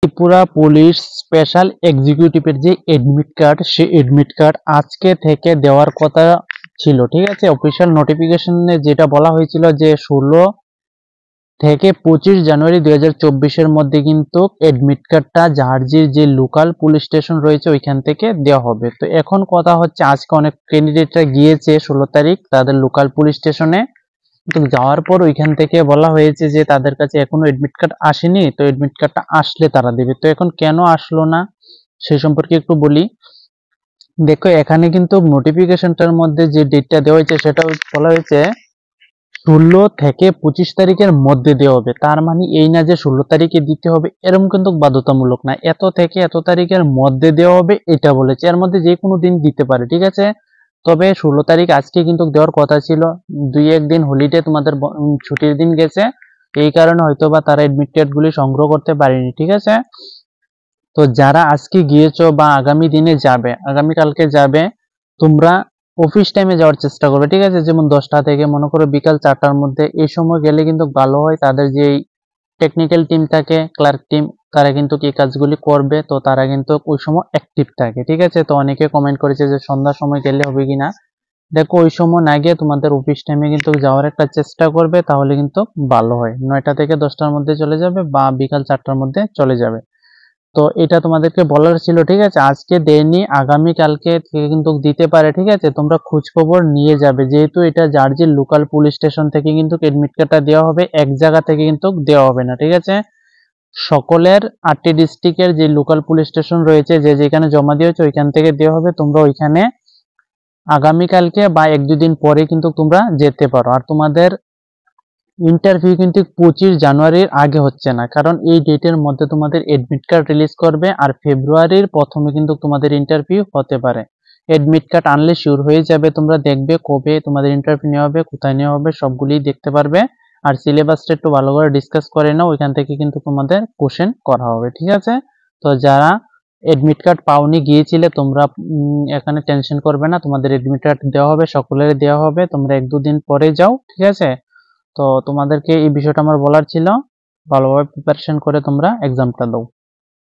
Tripura police special এক্সিকিউটিভের যে admit card, সেই admit card আজকে থেকে দেওয়ার কথা ছিল। ঠিক আছে, অফিসিয়াল নোটিফিকেশনে যেটা বলা হয়েছিল যে 16 থেকে 25 জানুয়ারি 2024 মধ্যে কিন্তু এডমিট কার্ডটা জাহারজির যে লোকাল পুলিশ স্টেশন রয়েছে ওইখান থেকে দেওয়া হবে। তো এখন কথা হচ্ছে, আজকে অনেক ক্যান্ডিডেটরা গিয়েছে 16 তারিখ তাদের লোকাল পুলিশ স্টেশনে, তো যাওয়ার পর ওইখান থেকে বলা হয়েছে যে তাদের কাছে এখনো এডমিট কার্ড আসেনি, তো এডমিট কার্ডটা আসলে তারা দেবে। তো এখন কেন আসলো না সে সম্পর্কে একটু বলি। দেখো, এখানে কিন্তু নোটিফিকেশনটার মধ্যে যে ডেটটা দেওয়া হয়েছে সেটা বলা হয়েছে 16 থেকে 25 তারিখের মধ্যে দেওয়া হবে। তার মানে এই না যে 16 তারিখে দিতে হবে, এরকম কিন্তু বাধ্যতামূলক না। এত থেকে এত তারিখের মধ্যে দেওয়া হবে এটা বলেছে, এর মধ্যে যে কোনো দিন দিতে পারে। ঠিক আছে, তবে 16 তারিখ আজকে কিন্তু দেওয়ার কথা ছিল। 2-1 দিন হলিডে তোমাদের ছুটির দিন গেছে, এই কারণে হয়তো বা তারা এডমিট কার্ড গুলি সংগ্রহ করতে পারেনি। ঠিক আছে, তো যারা আজকে গিয়েছো বা আগামী দিনে যাবে, আগামী কালকে যাবে, তোমরা অফিস টাইমে যাওয়ার চেষ্টা করবে। ঠিক আছে, যেমন 10টা থেকে মনে করো বিকাল 4টার মধ্যে, এই সময় গেলে কিন্তু ভালো হয়। তাদের যে টেকনিক্যাল টিম থাকে, ক্লার্ক টিম, তারা কিন্তু এই কাজগুলি করবে, তো তারা কিন্তু ওই সময় অ্যাক্টিভ থাকে। ঠিক আছে, তো অনেকে কমেন্ট করেছে যে সন্ধ্যার সময় গেলে হবে কিনা। দেখো, ওই সময় না গিয়ে তোমাদের অফিস টাইমে কিন্তু যাওয়ার একটা চেষ্টা করবে, তাহলে কিন্তু ভালো হয়। 9টা থেকে 10টার মধ্যে চলে যাবে বা বিকাল 4টার মধ্যে চলে যাবে। তো এটা তোমাদেরকে বলার ছিল। ঠিক আছে, আজকে দেয়নি, আগামী কালকে থেকে কিন্তু দিতে পারে। ঠিক আছে, তোমরা খোঁজ খবর নিয়ে যাবে, যেহেতু এটা জার্জির লোকাল পুলিশ স্টেশন থেকে কিন্তু এডমিট কার্ডটা দেওয়া হবে, এক জায়গা থেকে কিন্তু দেওয়া হবে না। ঠিক আছে, সকলের 8টি ডিস্ট্রিক্টের যে লোকাল পুলিশ স্টেশন রয়েছে, যে যেখানে জমা দিয়েছো ওইখান থেকে দেওয়া হবে। তোমরা ওইখানে আগামীকালকে বা 1-2 দিন পরে কিন্তু তোমরা যেতে পারো। আর তোমাদের ইন্টারভিউ কিন্তু 25 জানুয়ারির আগে হচ্ছে না, কারণ এই ডেটের মধ্যে তোমাদের এডমিট কার্ড রিলিজ করবে, আর ফেব্রুয়ারির প্রথমে কিন্তু তোমাদের ইন্টারভিউ হতে পারে। এডমিট কার্ড আনলে শিওর হয়ে যাবে, তোমরা দেখবে কবে তোমাদের ইন্টারভিউ নেওয়া হবে, কোথায় নেওয়া হবে, সবগুলি দেখতে পারবে। আর সিলেবাসটা একটু ভালো করে ডিসকাস করে নাও, ওইখান থেকে কিন্তু তোমাদের কোশ্চেন করা হবে। ঠিক আছে, তো যারা এডমিট কার্ড পাওনি, গিয়েছিলে, তোমরা এখানে টেনশন করবে না, তোমাদের এডমিট কার্ড দেওয়া হবে, সকলের দেওয়া হবে। তোমরা 1-2 দিন পরে যাও। ঠিক আছে, তো তোমাদেরকে এই বিষয়টা আমার বলার ছিল। ভালোভাবে প্রিপারেশন করে তোমরা এক্সামটা দাও।